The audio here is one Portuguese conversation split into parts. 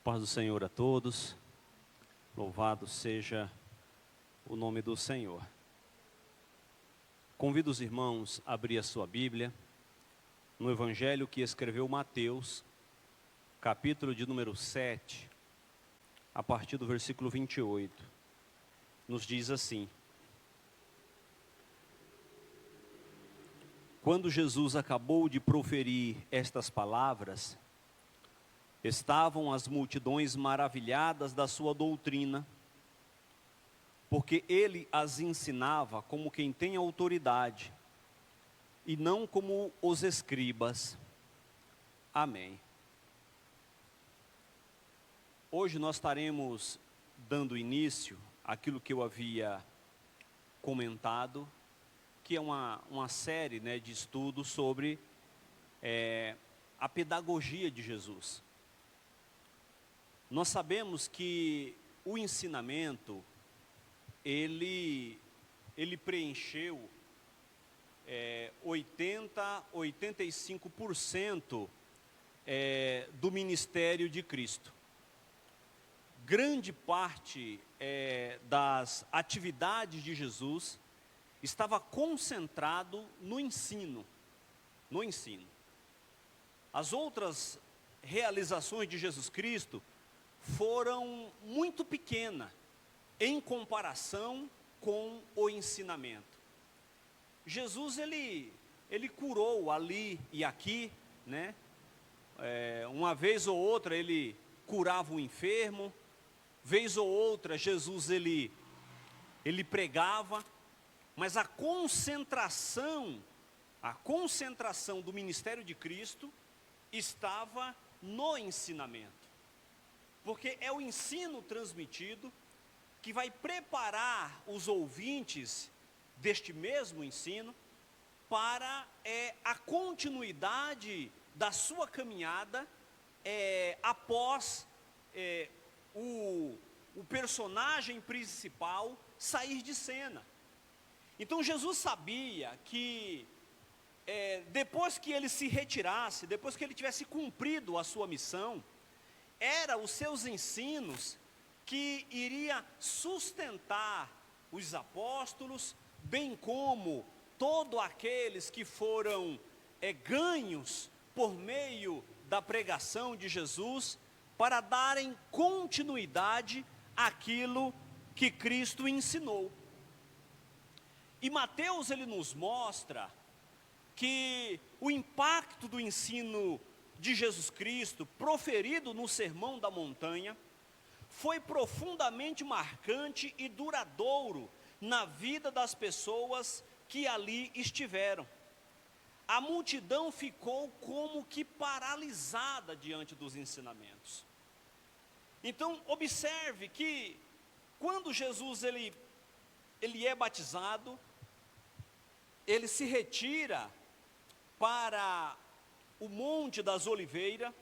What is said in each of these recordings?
Paz do Senhor a todos, louvado seja o nome do Senhor. Convido os irmãos a abrir a sua Bíblia, no Evangelho que escreveu Mateus, capítulo de número 7, a partir do versículo 28, nos diz assim: Quando Jesus acabou de proferir estas palavras, estavam as multidões maravilhadas da sua doutrina, porque ele as ensinava como quem tem autoridade, e não como os escribas. Amém. Hoje nós estaremos dando início àquilo que eu havia comentado, que é uma série, de estudos sobre a pedagogia de Jesus. Nós sabemos que o ensinamento, ele preencheu 85% do ministério de Cristo. Grande parte das atividades de Jesus estava concentrado no ensino. As outras realizações de Jesus Cristo foram muito pequenas em comparação com o ensinamento. Jesus, ele curou ali e aqui, uma vez ou outra ele curava o enfermo, vez ou outra Jesus ele pregava, mas a concentração do ministério de Cristo estava no ensinamento. Porque é o ensino transmitido que vai preparar os ouvintes deste mesmo ensino para a continuidade da sua caminhada após o personagem principal sair de cena. Então Jesus sabia que depois que ele se retirasse, depois que ele tivesse cumprido a sua missão, eram os seus ensinos que iria sustentar os apóstolos, bem como todos aqueles que foram ganhos por meio da pregação de Jesus, para darem continuidade àquilo que Cristo ensinou. E Mateus ele nos mostra que o impacto do ensino de Jesus Cristo, proferido no Sermão da Montanha, foi profundamente marcante e duradouro na vida das pessoas que ali estiveram. A multidão ficou como que paralisada diante dos ensinamentos. Então, observe que quando Jesus ele é batizado, ele se retira para o Monte das Oliveiras,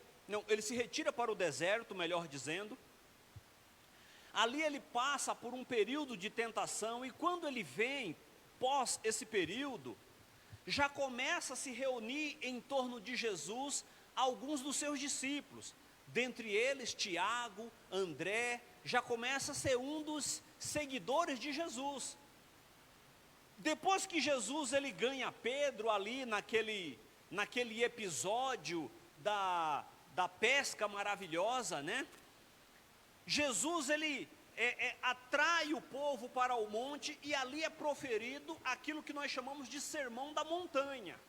ele se retira para o deserto, melhor dizendo. Ali ele passa por um período de tentação, e quando ele vem, pós esse período, já começa a se reunir em torno de Jesus alguns dos seus discípulos, dentre eles Tiago, André, já começa a ser um dos seguidores de Jesus. Depois que Jesus ele ganha Pedro ali naquele episódio da pesca maravilhosa, Jesus ele atrai o povo para o monte, e ali é proferido aquilo que nós chamamos de Sermão da Montanha.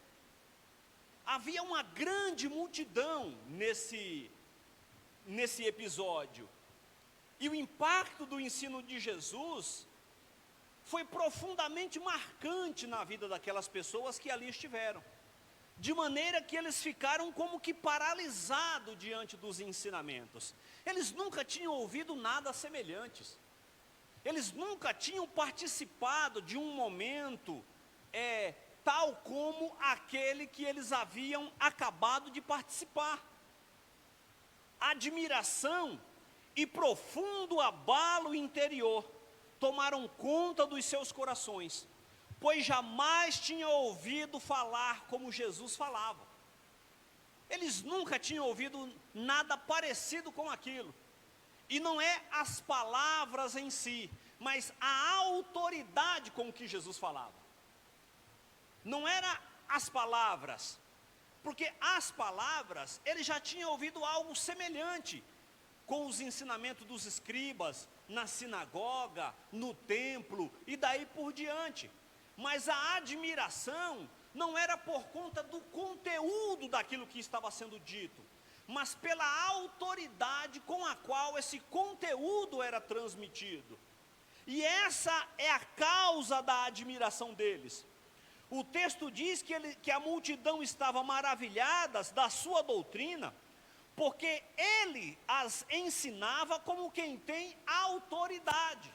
Havia uma grande multidão nesse episódio, e o impacto do ensino de Jesus foi profundamente marcante na vida daquelas pessoas que ali estiveram, de maneira que eles ficaram como que paralisados diante dos ensinamentos. Eles nunca tinham ouvido nada semelhante, eles nunca tinham participado de um momento tal como aquele que eles haviam acabado de participar. Admiração e profundo abalo interior tomaram conta dos seus corações, pois jamais tinham ouvido falar como Jesus falava. Eles nunca tinham ouvido nada parecido com aquilo. E não é as palavras em si, mas a autoridade com que Jesus falava. Não era as palavras, porque as palavras, ele já tinha ouvido algo semelhante com os ensinamentos dos escribas, na sinagoga, no templo e daí por diante. Mas a admiração não era por conta do conteúdo daquilo que estava sendo dito, mas pela autoridade com a qual esse conteúdo era transmitido. E essa é a causa da admiração deles. O texto diz que a multidão estava maravilhada da sua doutrina, porque ele as ensinava como quem tem autoridade.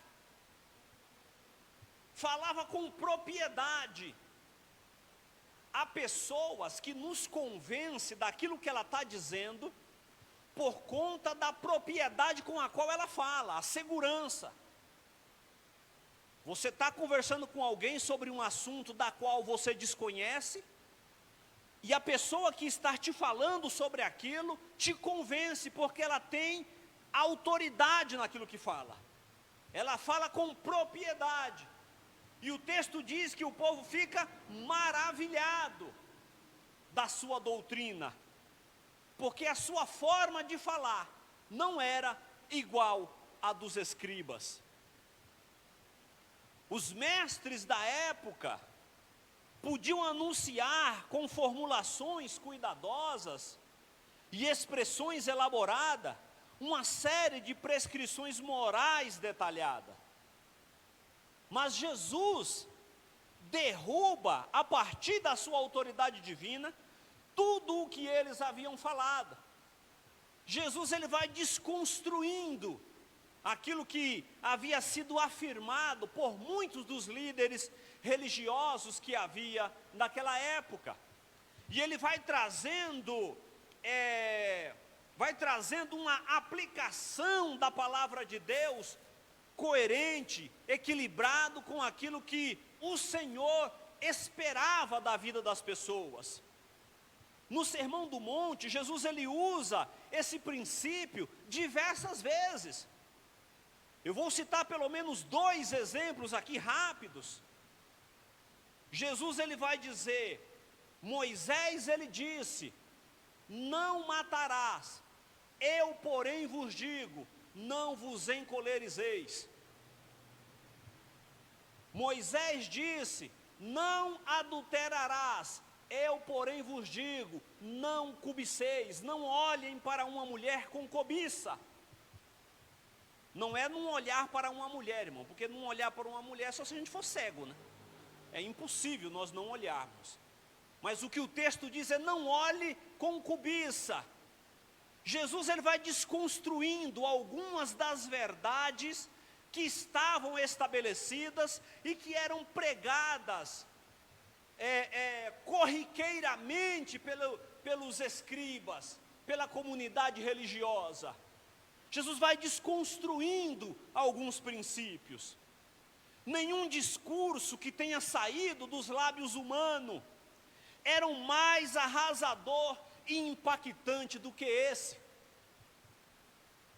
Falava com propriedade. Há pessoas que nos convencem daquilo que ela está dizendo, por conta da propriedade com a qual ela fala, a segurança. Você está conversando com alguém sobre um assunto da qual você desconhece, e a pessoa que está te falando sobre aquilo, te convence, porque ela tem autoridade naquilo que fala. Ela fala com propriedade. E o texto diz que o povo fica maravilhado da sua doutrina, porque a sua forma de falar não era igual à dos escribas. Os mestres da época podiam anunciar com formulações cuidadosas e expressões elaboradas uma série de prescrições morais detalhadas. Mas Jesus derruba, a partir da sua autoridade divina, tudo o que eles haviam falado. Jesus, ele vai desconstruindo aquilo que havia sido afirmado por muitos dos líderes religiosos que havia naquela época. E ele vai trazendo uma aplicação da palavra de Deus coerente, equilibrado com aquilo que o Senhor esperava da vida das pessoas. No Sermão do Monte, Jesus ele usa esse princípio diversas vezes. Eu vou citar pelo menos 2 exemplos aqui rápidos. Jesus ele vai dizer, Moisés ele disse, não matarás, eu porém vos digo, não vos encolerizeis. Moisés disse, não adulterarás, eu porém vos digo, não cobiceis, não olhem para uma mulher com cobiça. Não é não olhar para uma mulher, irmão, porque não olhar para uma mulher é só se a gente for cego, né? É impossível nós não olharmos. Mas o que o texto diz é não olhe com cobiça. Jesus ele vai desconstruindo algumas das verdades que estavam estabelecidas e que eram pregadas corriqueiramente pelos escribas, pela comunidade religiosa. Jesus vai desconstruindo alguns princípios. Nenhum discurso que tenha saído dos lábios humanos era mais arrasador e impactante do que esse.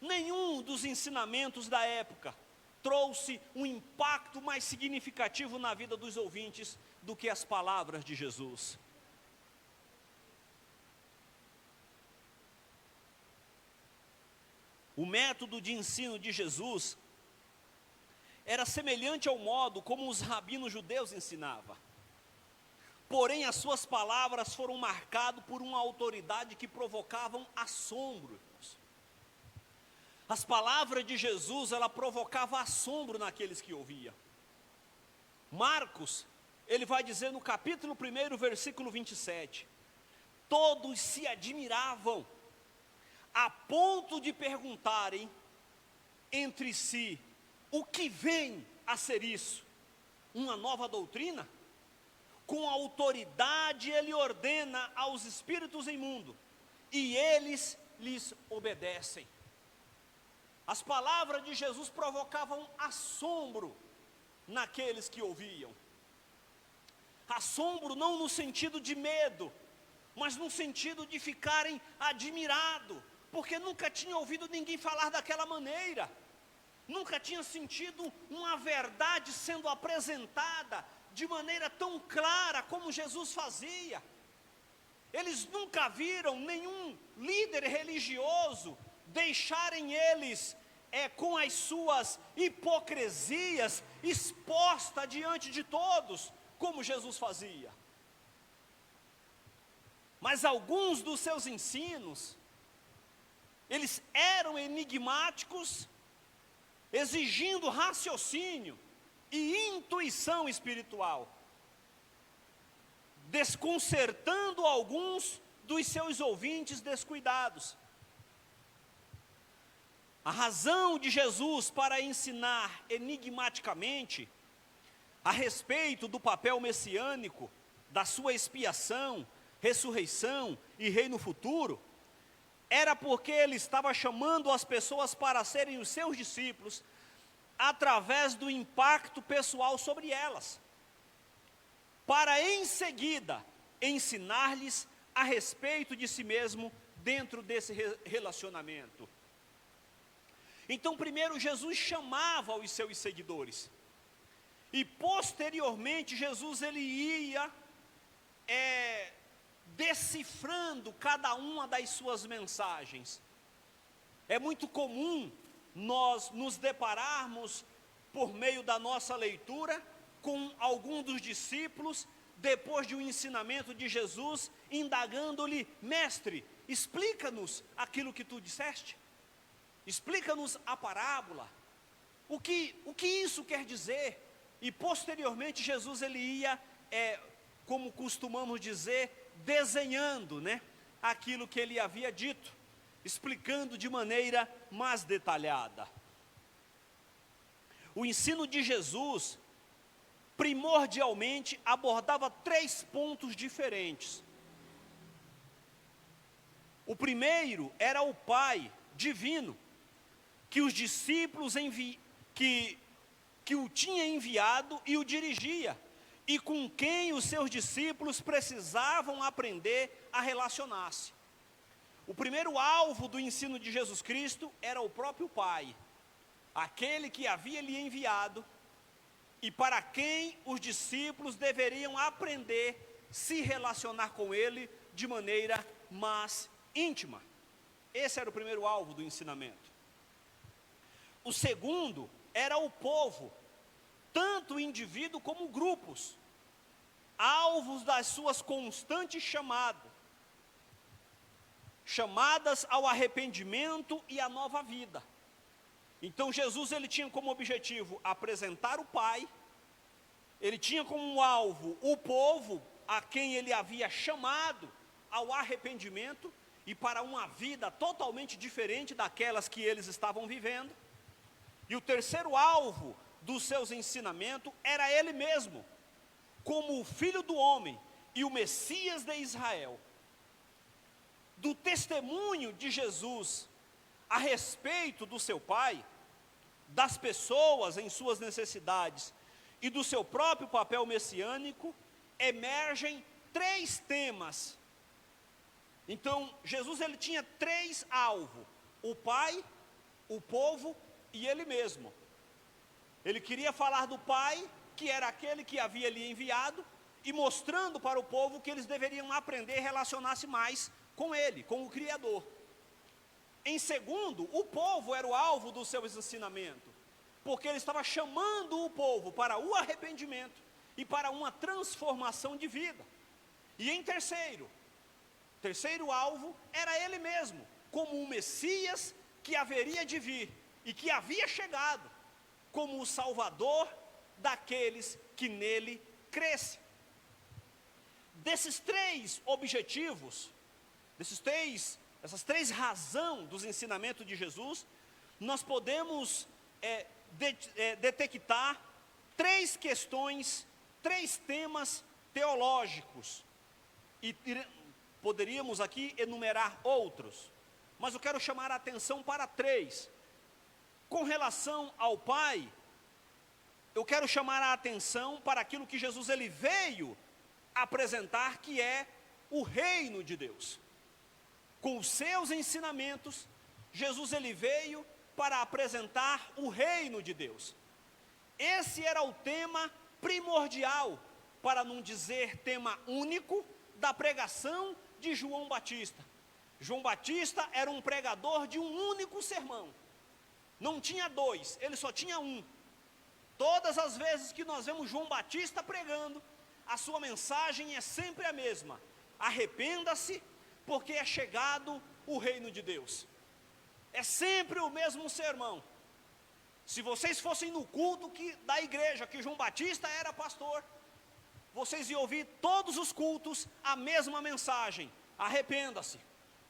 Nenhum dos ensinamentos da época trouxe um impacto mais significativo na vida dos ouvintes do que as palavras de Jesus. O método de ensino de Jesus era semelhante ao modo como os rabinos judeus ensinavam. Porém, as suas palavras foram marcadas por uma autoridade que provocavam assombro. As palavras de Jesus, ela provocava assombro naqueles que ouviam. Marcos, ele vai dizer no capítulo 1, versículo 27, todos se admiravam, a ponto de perguntarem entre si, o que vem a ser isso? Uma nova doutrina? Com autoridade ele ordena aos espíritos imundos, e eles lhes obedecem. As palavras de Jesus provocavam assombro naqueles que ouviam. Assombro não no sentido de medo, mas no sentido de ficarem admirados, porque nunca tinha ouvido ninguém falar daquela maneira, nunca tinha sentido uma verdade sendo apresentada de maneira tão clara como Jesus fazia. Eles nunca viram nenhum líder religioso deixarem eles com as suas hipocrisias exposta diante de todos, como Jesus fazia. Mas alguns dos seus ensinos, eles eram enigmáticos, exigindo raciocínio e intuição espiritual, desconcertando alguns dos seus ouvintes descuidados. A razão de Jesus para ensinar enigmaticamente a respeito do papel messiânico, da sua expiação, ressurreição e reino futuro, era porque ele estava chamando as pessoas para serem os seus discípulos, através do impacto pessoal sobre elas, para em seguida ensinar-lhes a respeito de si mesmo dentro desse relacionamento. Então, primeiro Jesus chamava os seus seguidores, e posteriormente Jesus ele ia decifrando cada uma das suas mensagens. É muito comum nós nos depararmos, por meio da nossa leitura, com algum dos discípulos, depois de um ensinamento de Jesus, indagando-lhe: mestre, explica-nos aquilo que tu disseste, explica-nos a parábola, o que isso quer dizer? E posteriormente Jesus ele ia, como costumamos dizer, desenhando, aquilo que ele havia dito, explicando de maneira mais detalhada. O ensino de Jesus, primordialmente, abordava 3 pontos diferentes. O primeiro era o Pai divino, que os discípulos que o tinha enviado e o dirigia, e com quem os seus discípulos precisavam aprender a relacionar-se. O primeiro alvo do ensino de Jesus Cristo era o próprio Pai, aquele que havia lhe enviado, e para quem os discípulos deveriam aprender a se relacionar com ele de maneira mais íntima. Esse era o primeiro alvo do ensinamento. O segundo era o povo, tanto o indivíduo como grupos, alvos das suas constantes chamadas ao arrependimento e à nova vida. Então Jesus ele tinha como objetivo apresentar o Pai, ele tinha como alvo o povo a quem ele havia chamado ao arrependimento e para uma vida totalmente diferente daquelas que eles estavam vivendo. E o terceiro alvo dos seus ensinamentos era ele mesmo, como o Filho do Homem e o Messias de Israel. Do testemunho de Jesus a respeito do seu Pai, das pessoas em suas necessidades e do seu próprio papel messiânico, emergem 3 temas. Então, Jesus ele tinha 3 alvos: o Pai, o povo e ele mesmo. Ele queria falar do Pai, que era aquele que havia lhe enviado, e mostrando para o povo que eles deveriam aprender a relacionar-se mais com ele, com o Criador. Em segundo, o povo era o alvo dos seus ensinamentos, porque ele estava chamando o povo para o arrependimento e para uma transformação de vida. E em terceiro alvo era ele mesmo, como o Messias que haveria de vir e que havia chegado, como o Salvador daqueles que nele crescem. Desses 3 objetivos, essas 3 razões dos ensinamentos de Jesus, nós podemos detectar 3 questões, 3 temas teológicos, e poderíamos aqui enumerar outros, mas eu quero chamar a atenção para 3. Com relação ao Pai, eu quero chamar a atenção para aquilo que Jesus ele veio apresentar, que é o reino de Deus. Com os seus ensinamentos, Jesus ele veio para apresentar o reino de Deus. Esse era o tema primordial, para não dizer tema único, da pregação de João Batista. João Batista era um pregador de um único sermão. Não tinha dois, ele só tinha um. Todas as vezes que nós vemos João Batista pregando, a sua mensagem é sempre a mesma: arrependa-se, porque é chegado o reino de Deus. É sempre o mesmo sermão. Se vocês fossem no culto da igreja, que João Batista era pastor, vocês iam ouvir todos os cultos a mesma mensagem: arrependa-se,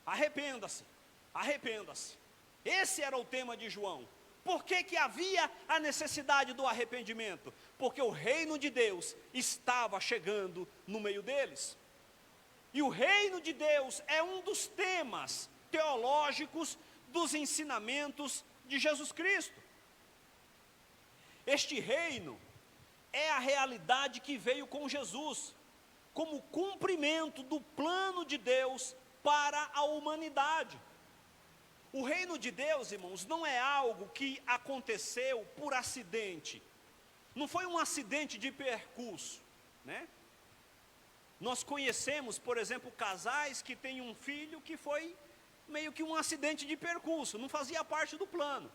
arrependa-se, arrependa-se. Esse era o tema de João. Por que havia a necessidade do arrependimento? Porque o reino de Deus estava chegando no meio deles. E o reino de Deus é um dos temas teológicos dos ensinamentos de Jesus Cristo. Este reino é a realidade que veio com Jesus, como cumprimento do plano de Deus para a humanidade. O reino de Deus, irmãos, não é algo que aconteceu por acidente. Não foi um acidente de percurso, né? Nós conhecemos, por exemplo, casais que têm um filho que foi meio que um acidente de percurso, não fazia parte do plano.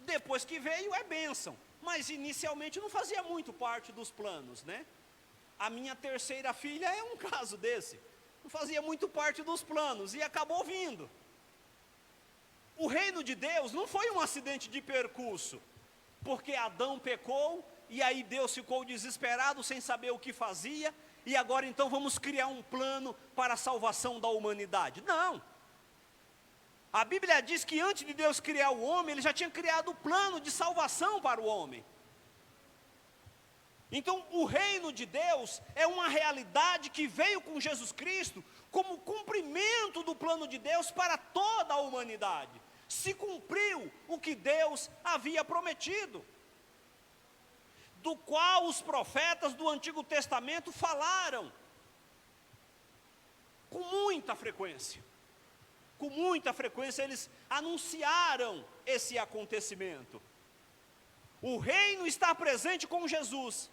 Depois que veio é bênção, mas inicialmente não fazia muito parte dos planos, né? A minha terceira filha é um caso desse. Não fazia muito parte dos planos e acabou vindo. O reino de Deus não foi um acidente de percurso, porque Adão pecou e aí Deus ficou desesperado sem saber o que fazia, e agora então vamos criar um plano para a salvação da humanidade. Não. A Bíblia diz que antes de Deus criar o homem, Ele já tinha criado o plano de salvação para o homem. Então, o reino de Deus é uma realidade que veio com Jesus Cristo como cumprimento do plano de Deus para toda a humanidade. Se cumpriu o que Deus havia prometido, do qual os profetas do Antigo Testamento falaram com muita frequência. Com muita frequência eles anunciaram esse acontecimento. O reino está presente com Jesus,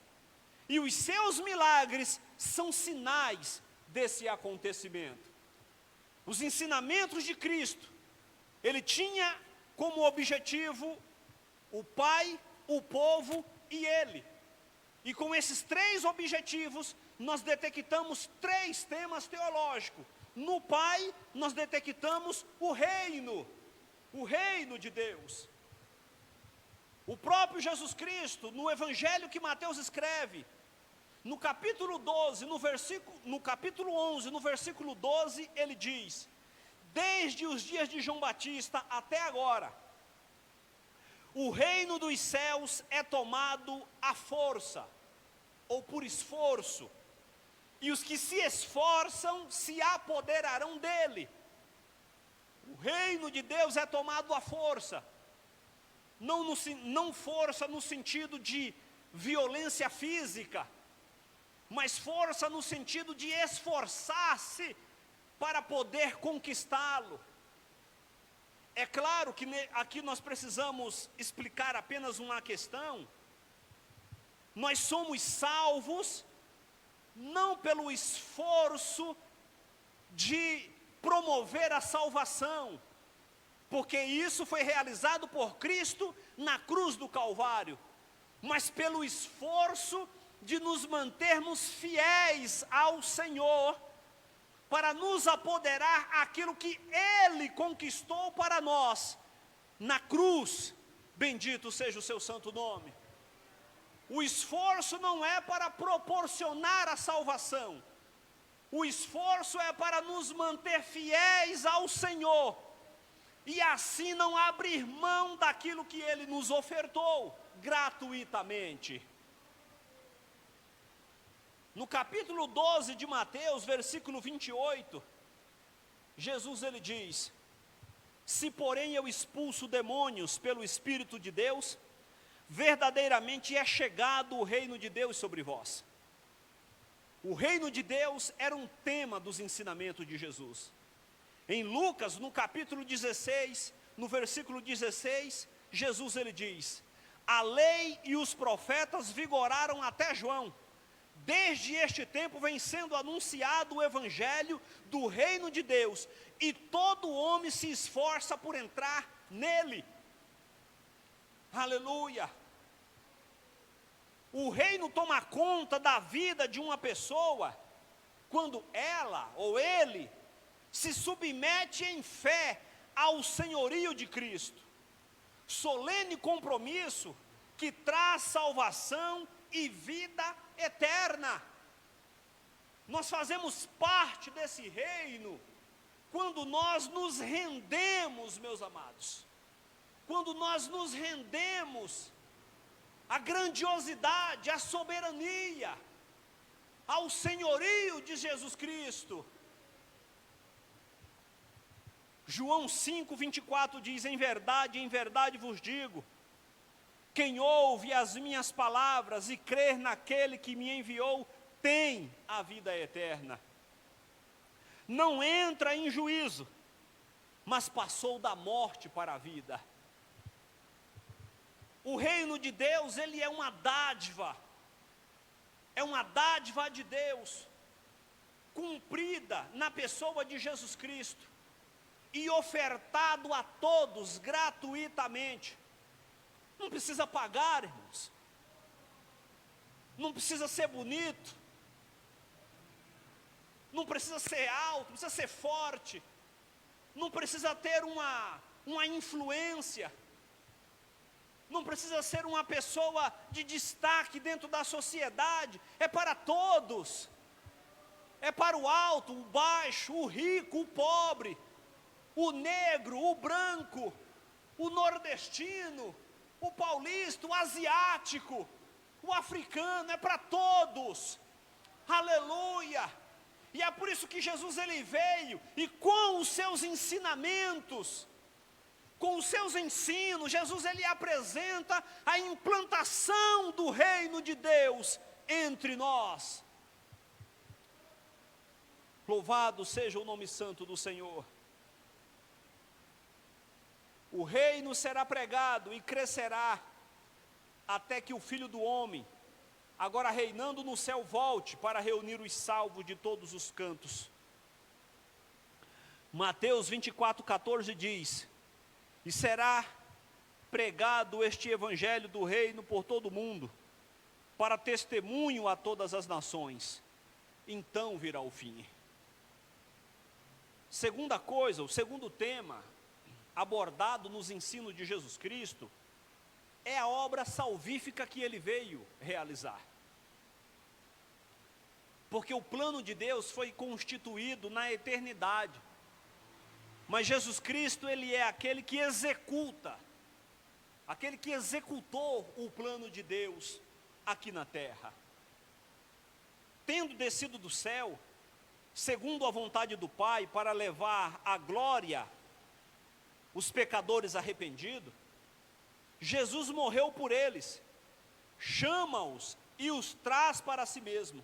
e os seus milagres são sinais desse acontecimento. Os ensinamentos de Cristo, Ele tinha como objetivo o Pai, o povo e Ele. E com esses três objetivos, nós detectamos três temas teológicos. No Pai, nós detectamos o reino de Deus. O próprio Jesus Cristo, no Evangelho que Mateus escreve, no capítulo 12, no capítulo 11, no versículo 12, ele diz: desde os dias de João Batista até agora, o reino dos céus é tomado à força, ou por esforço, e os que se esforçam se apoderarão dele. O reino de Deus é tomado à força, não força no sentido de violência física, mas força no sentido de esforçar-se para poder conquistá-lo. É claro que aqui nós precisamos explicar apenas uma questão. Nós somos salvos não pelo esforço de promover a salvação, porque isso foi realizado por Cristo na cruz do Calvário, mas pelo esforço de nos mantermos fiéis ao Senhor, para nos apoderar aquilo que Ele conquistou para nós na cruz. Bendito seja o seu santo nome. O esforço não é para proporcionar a salvação, o esforço é para nos manter fiéis ao Senhor, e assim não abrir mão daquilo que Ele nos ofertou gratuitamente. No capítulo 12 de Mateus, versículo 28, Jesus ele diz: se porém eu expulso demônios pelo Espírito de Deus, verdadeiramente é chegado o reino de Deus sobre vós. O reino de Deus era um tema dos ensinamentos de Jesus. Em Lucas, no capítulo 16, no versículo 16, Jesus ele diz: a lei e os profetas vigoraram até João. Desde este tempo vem sendo anunciado o evangelho do reino de Deus, e todo homem se esforça por entrar nele. Aleluia! O reino toma conta da vida de uma pessoa quando ela ou ele se submete em fé ao senhorio de Cristo. Solene compromisso que traz salvação e vida eterna. Nós fazemos parte desse reino quando nós nos rendemos, meus amados. Quando nós nos rendemos à grandiosidade, à soberania, ao senhorio de Jesus Cristo. João 5:24 diz: em verdade vos digo, quem ouve as minhas palavras e crer naquele que me enviou, tem a vida eterna. Não entra em juízo, mas passou da morte para a vida. O reino de Deus, ele é uma dádiva de Deus, cumprida na pessoa de Jesus Cristo, e ofertado a todos gratuitamente. Não precisa pagar, irmãos. Não precisa ser bonito. Não precisa ser alto, não precisa ser forte. Não precisa ter uma influência. Não precisa ser uma pessoa de destaque dentro da sociedade. É para todos. É para o alto, o baixo, o rico, o pobre, o negro, o branco, o nordestino, o paulista, o asiático, o africano. É para todos. Aleluia! E é por isso que Jesus ele veio, e com os seus ensinamentos, com os seus ensinos, Jesus ele apresenta a implantação do reino de Deus entre nós. Louvado seja o nome santo do Senhor. O reino será pregado e crescerá até que o Filho do Homem, agora reinando no céu, volte para reunir os salvos de todos os cantos. Mateus 24:14 diz: e será pregado este evangelho do reino por todo o mundo, para testemunho a todas as nações. Então virá o fim. Segunda coisa, o segundo tema abordado nos ensinos de Jesus Cristo é a obra salvífica que ele veio realizar. Porque o plano de Deus foi constituído na eternidade. Mas Jesus Cristo, ele é aquele que executa, aquele que executou o plano de Deus aqui na terra. Tendo descido do céu, segundo a vontade do Pai, para levar à glória os pecadores arrependidos, Jesus morreu por eles, chama-os e os traz para si mesmo,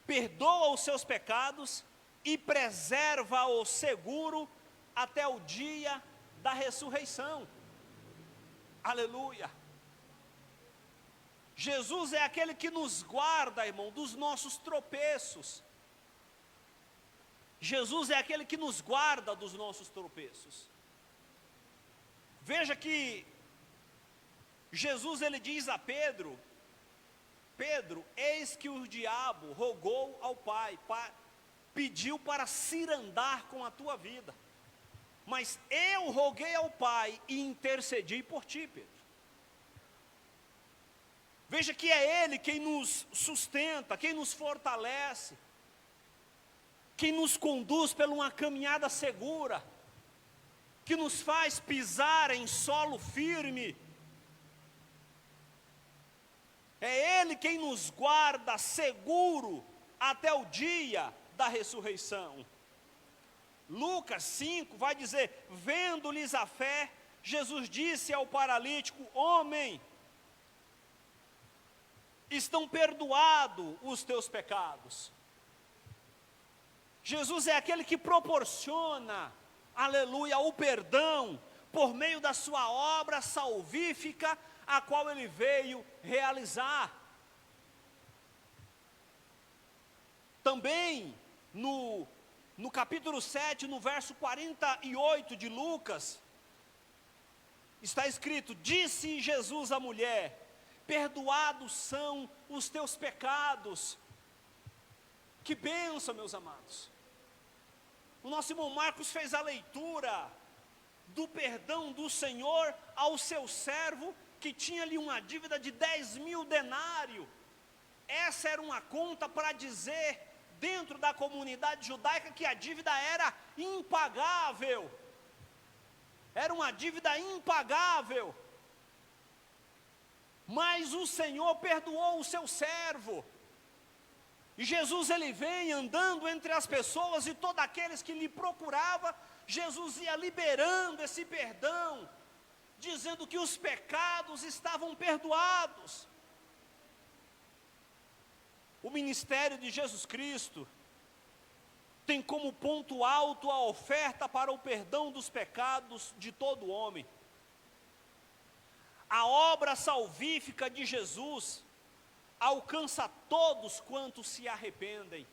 perdoa os seus pecados e preserva-os seguro até o dia da ressurreição. Aleluia! Jesus é aquele que nos guarda, irmão, dos nossos tropeços. Jesus é aquele que nos guarda dos nossos tropeços. Veja que Jesus ele diz a Pedro: Pedro, eis que o diabo rogou ao Pai, pediu para cirandar com a tua vida, mas eu roguei ao Pai e intercedi por ti, Pedro. Veja que é Ele quem nos sustenta, quem nos fortalece, quem nos conduz por uma caminhada segura, que nos faz pisar em solo firme. É Ele quem nos guarda seguro até o dia da ressurreição. Lucas 5 vai dizer: vendo-lhes a fé, Jesus disse ao paralítico: homem, estão perdoados os teus pecados. Jesus é aquele que proporciona, aleluia, o perdão por meio da sua obra salvífica, a qual ele veio realizar. Também no capítulo 7, no verso 48 de Lucas, está escrito: disse Jesus à mulher: perdoados são os teus pecados. Que bênção, meus amados. O nosso irmão Marcos fez a leitura do perdão do Senhor ao seu servo, que tinha ali uma dívida de 10.000 denários. Essa era uma conta para dizer, dentro da comunidade judaica, que a dívida era impagável. Era uma dívida impagável. Mas o Senhor perdoou o seu servo. E Jesus, ele vem andando entre as pessoas, e todos aqueles que lhe procuravam, Jesus ia liberando esse perdão, dizendo que os pecados estavam perdoados. O ministério de Jesus Cristo tem como ponto alto a oferta para o perdão dos pecados de todo homem. A obra salvífica de Jesus alcança todos quantos se arrependem.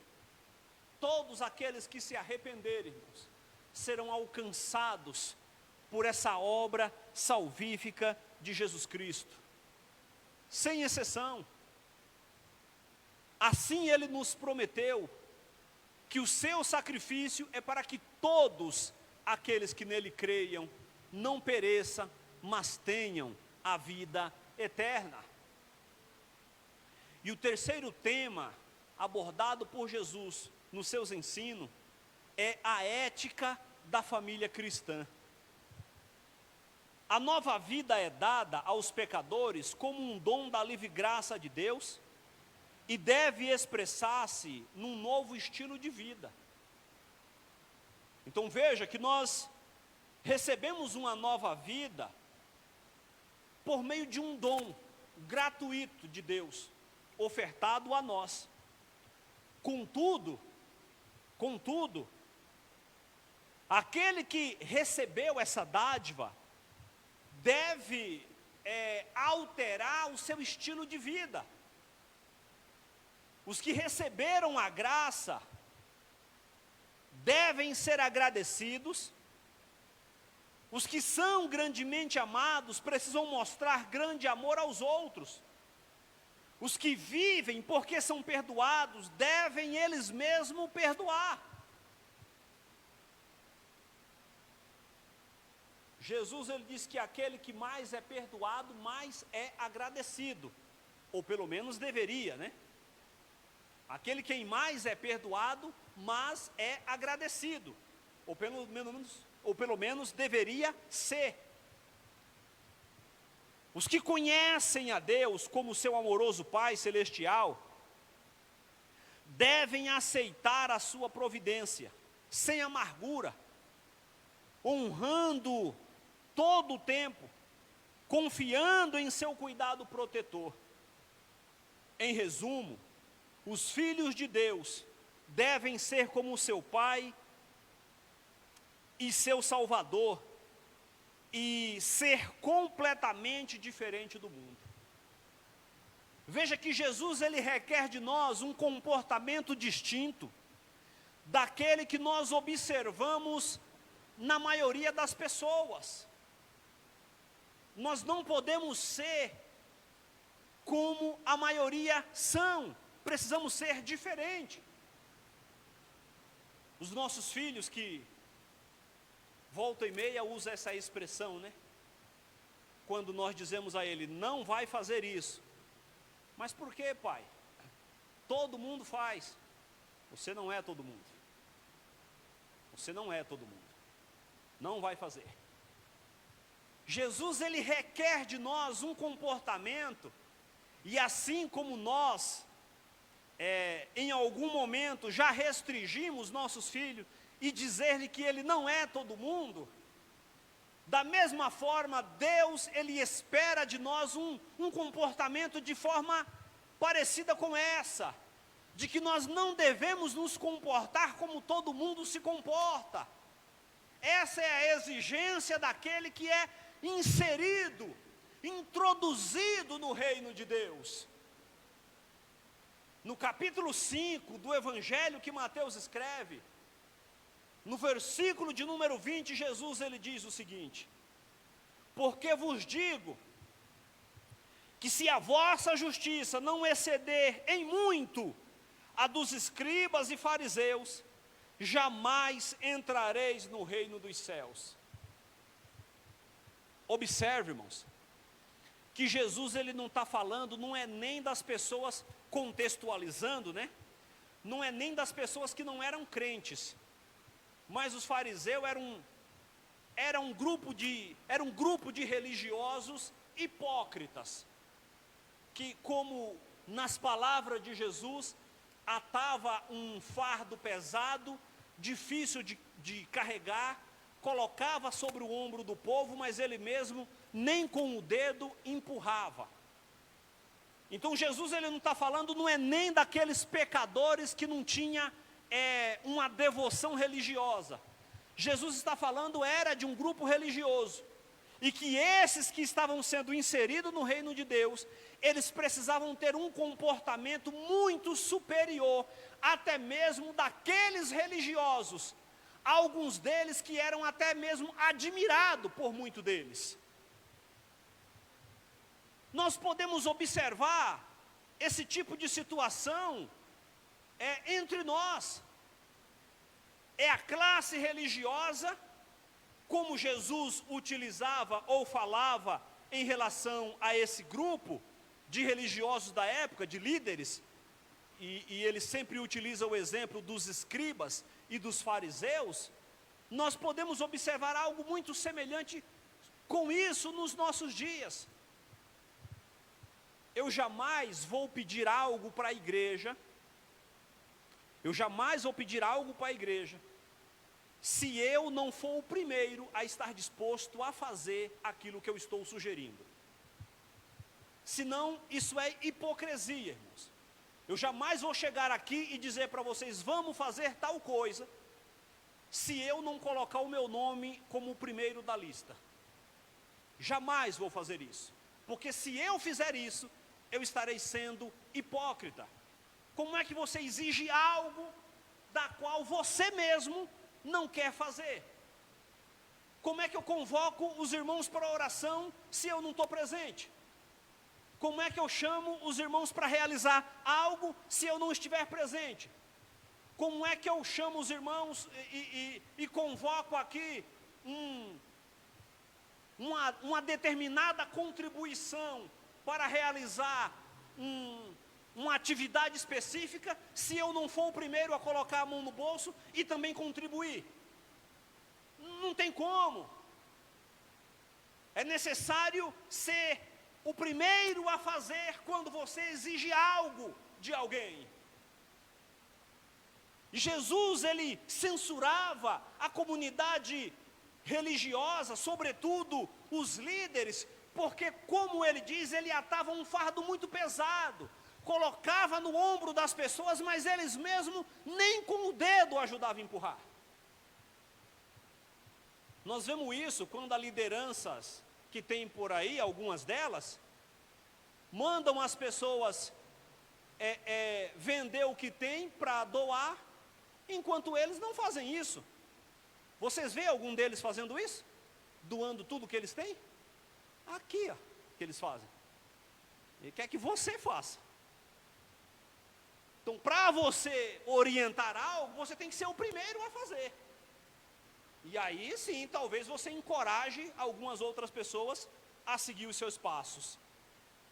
Todos aqueles que se arrependerem, irmãos, serão alcançados por essa obra salvífica de Jesus Cristo, sem exceção. Assim ele nos prometeu que o seu sacrifício é para que todos aqueles que nele creiam não pereçam, mas tenham a vida eterna. E o terceiro tema abordado por Jesus nos seus ensinos é a ética da família cristã. A nova vida é dada aos pecadores como um dom da livre graça de Deus e deve expressar-se num novo estilo de vida. Então veja que nós recebemos uma nova vida por meio de um dom gratuito de Deus, ofertado a nós. Contudo, aquele que recebeu essa dádiva deve alterar o seu estilo de vida. Os que receberam a graça devem ser agradecidos. Os que são grandemente amados precisam mostrar grande amor aos outros. Os que vivem porque são perdoados devem eles mesmos perdoar. Jesus, ele diz que aquele que mais é perdoado, mais é agradecido. Ou pelo menos deveria, né? Aquele quem mais é perdoado, mais é agradecido. Ou pelo menos deveria ser. Os que conhecem a Deus como seu amoroso Pai Celestial, devem aceitar a sua providência, sem amargura, honrando todo o tempo, confiando em seu cuidado protetor. Em resumo, os filhos de Deus devem ser como o seu Pai e seu Salvador, e ser completamente diferente do mundo. Veja que Jesus, ele requer de nós um comportamento distinto daquele que nós observamos na maioria das pessoas. Nós não podemos ser como a maioria são, precisamos ser diferente. Os nossos filhos, que volta e meia usa essa expressão, né? Quando nós dizemos a ele, não vai fazer isso. Mas por que, pai? Todo mundo faz. Você não é todo mundo. Você não é todo mundo. Não vai fazer. Jesus, ele requer de nós um comportamento, e assim como nós, em algum momento, já restringimos nossos filhos, e dizer-lhe que ele não é todo mundo, da mesma forma, Deus, ele espera de nós um comportamento de forma parecida com essa, de que nós não devemos nos comportar como todo mundo se comporta. Essa é a exigência daquele que é inserido, introduzido no reino de Deus. No capítulo 5 do Evangelho que Mateus escreve, no versículo de número 20, Jesus ele diz o seguinte: porque vos digo que se a vossa justiça não exceder em muito a dos escribas e fariseus, jamais entrareis no reino dos céus. Observe, irmãos, que Jesus ele não está falando, não é nem das pessoas, contextualizando, né? Não é nem das pessoas que não eram crentes, mas os fariseus era um grupo de religiosos hipócritas, que, como nas palavras de Jesus, atava um fardo pesado, difícil de carregar, colocava sobre o ombro do povo, mas ele mesmo nem com o dedo empurrava. Então Jesus ele não está falando, não é nem daqueles pecadores que não tinha uma devoção religiosa. Jesus está falando era de um grupo religioso, e que esses que estavam sendo inseridos no reino de Deus, eles precisavam ter um comportamento muito superior, até mesmo daqueles religiosos, alguns deles que eram até mesmo admirados por muitos deles. Nós podemos observar esse tipo de situação entre nós. É a classe religiosa, como Jesus utilizava ou falava em relação a esse grupo de religiosos da época, de líderes, e ele sempre utiliza o exemplo dos escribas e dos fariseus. Nós podemos observar algo muito semelhante com isso nos nossos dias. Eu jamais vou pedir algo para a igreja, se eu não for o primeiro a estar disposto a fazer aquilo que eu estou sugerindo. Senão, isso é hipocrisia, irmãos. Eu jamais vou chegar aqui e dizer para vocês, vamos fazer tal coisa, se eu não colocar o meu nome como o primeiro da lista. Jamais vou fazer isso, porque se eu fizer isso, eu estarei sendo hipócrita. Como é que você exige algo da qual você mesmo não quer fazer? Como é que eu convoco os irmãos para oração se eu não estou presente? Como é que eu chamo os irmãos para realizar algo se eu não estiver presente? Como é que eu chamo os irmãos e convoco aqui uma determinada contribuição para realizar uma atividade específica, se eu não for o primeiro a colocar a mão no bolso e também contribuir? Não tem como. É necessário ser o primeiro a fazer quando você exige algo de alguém. E Jesus, ele censurava a comunidade religiosa, sobretudo os líderes, porque, como ele diz, ele atava um fardo muito pesado, colocava no ombro das pessoas, mas eles mesmos nem com o dedo ajudavam a empurrar. Nós vemos isso quando as lideranças que tem por aí, algumas delas, mandam as pessoas vender o que tem para doar, enquanto eles não fazem isso. Vocês veem algum deles fazendo isso? Doando tudo que eles têm? Aqui, ó, que eles fazem. Ele quer que você faça. Então, para você orientar algo, você tem que ser o primeiro a fazer. E aí sim, talvez você encoraje algumas outras pessoas a seguir os seus passos.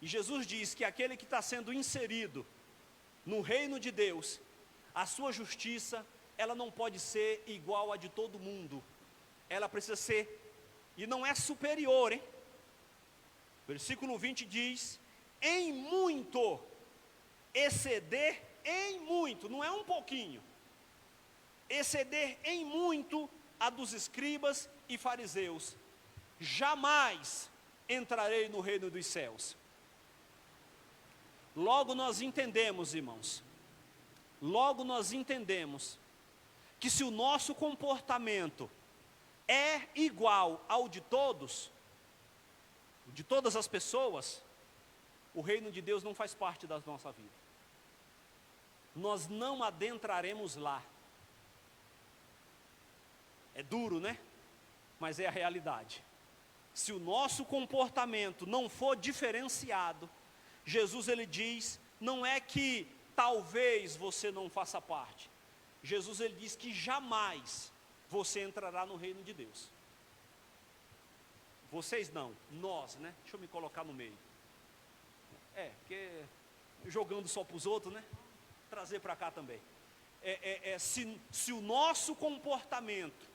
E Jesus diz que aquele que está sendo inserido no reino de Deus, a sua justiça, ela não pode ser igual a de todo mundo. Ela precisa ser, e não é superior, hein? Versículo 20 diz, em muito, exceder em muito, não é um pouquinho, exceder em muito a dos escribas e fariseus, jamais entrarei no reino dos céus. Logo nós entendemos, irmãos, logo nós entendemos que se o nosso comportamento é igual ao de todos, de todas as pessoas, o reino de Deus não faz parte da nossa vida. Nós não adentraremos lá. É duro, né? Mas é a realidade. Se o nosso comportamento não for diferenciado, Jesus ele diz, não é que talvez você não faça parte. Jesus ele diz que jamais você entrará no reino de Deus. Vocês não, nós, né? Deixa eu me colocar no meio. Porque jogando só para os outros, né? Trazer para cá também. Se o nosso comportamento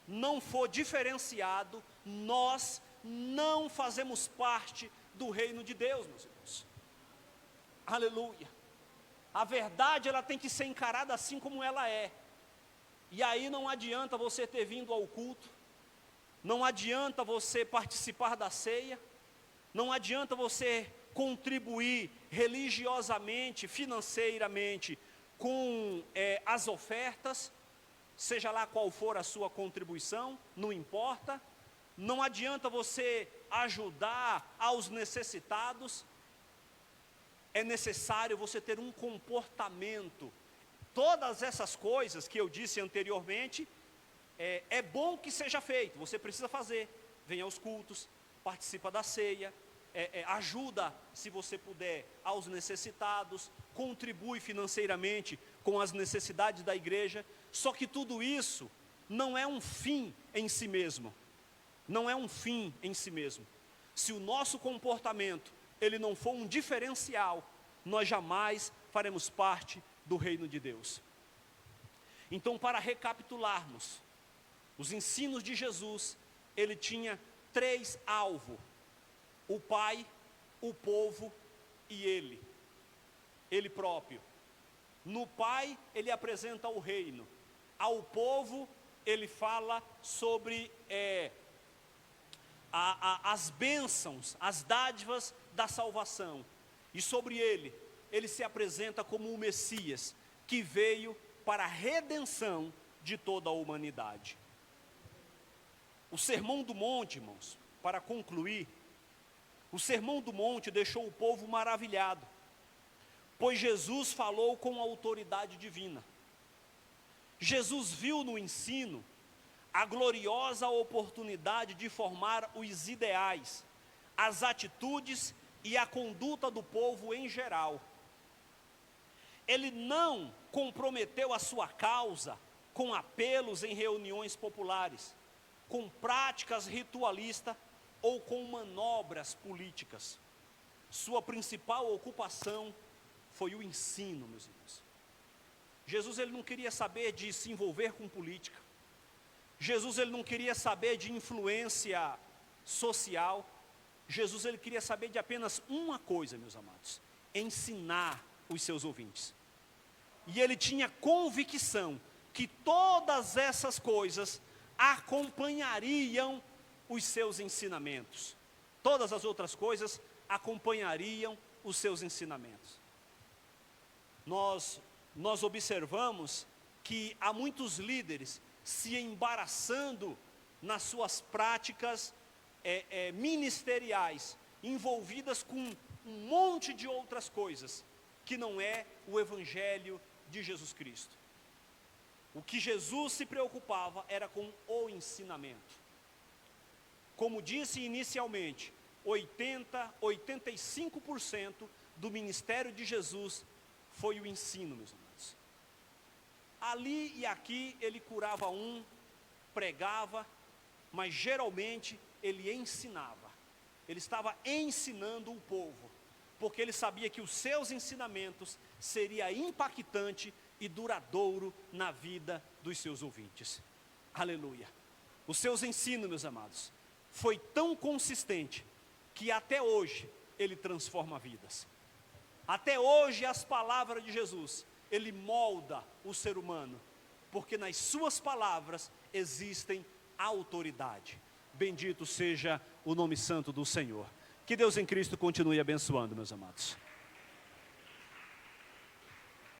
não for diferenciado, nós não fazemos parte do reino de Deus, meus irmãos. Aleluia. A verdade ela tem que ser encarada assim como ela é. E aí não adianta você ter vindo ao culto, não adianta você participar da ceia, não adianta você contribuir religiosamente, financeiramente com as ofertas, seja lá qual for a sua contribuição, não importa. Não adianta você ajudar aos necessitados. É necessário você ter um comportamento. Todas essas coisas que eu disse anteriormente, é bom que seja feito, você precisa fazer. Venha aos cultos, participa da ceia, ajuda, se você puder, aos necessitados, contribui financeiramente com as necessidades da igreja. Só que tudo isso não é um fim em si mesmo. Não é um fim em si mesmo. Se o nosso comportamento ele não for um diferencial, nós jamais faremos parte do reino de Deus. Então, para recapitularmos, os ensinos de Jesus, ele tinha 3 alvos: o Pai, o povo e ele próprio. No Pai, ele apresenta o reino. Ao povo, ele fala sobre as bênçãos, as dádivas da salvação. E sobre ele se apresenta como o Messias, que veio para a redenção de toda a humanidade. O Sermão do Monte, irmãos, para concluir, o Sermão do Monte deixou o povo maravilhado, pois Jesus falou com autoridade divina. Jesus viu no ensino a gloriosa oportunidade de formar os ideais, as atitudes e a conduta do povo em geral. Ele não comprometeu a sua causa com apelos em reuniões populares, com práticas ritualistas ou com manobras políticas. Sua principal ocupação foi o ensino, meus irmãos. Jesus ele não queria saber de se envolver com política. Jesus ele não queria saber de influência social. Jesus ele queria saber de apenas uma coisa, meus amados: ensinar os seus ouvintes. E ele tinha convicção que todas essas coisas acompanhariam os seus ensinamentos. Todas as outras coisas acompanhariam os seus ensinamentos. Nós observamos que há muitos líderes se embaraçando nas suas práticas ministeriais, envolvidas com um monte de outras coisas, que não é o Evangelho de Jesus Cristo. O que Jesus se preocupava era com o ensinamento. Como disse inicialmente, 85% do ministério de Jesus foi o ensino, meus amados. Ali e aqui ele curava pregava, mas geralmente ele ensinava. Ele estava ensinando o povo, porque ele sabia que os seus ensinamentos seria impactante e duradouro na vida dos seus ouvintes. Aleluia. Os seus ensinos, meus amados, foi tão consistente que até hoje ele transforma vidas. Até hoje as palavras de Jesus, ele molda o ser humano, porque nas suas palavras existem autoridade. Bendito seja o nome santo do Senhor. Que Deus em Cristo continue abençoando, meus amados.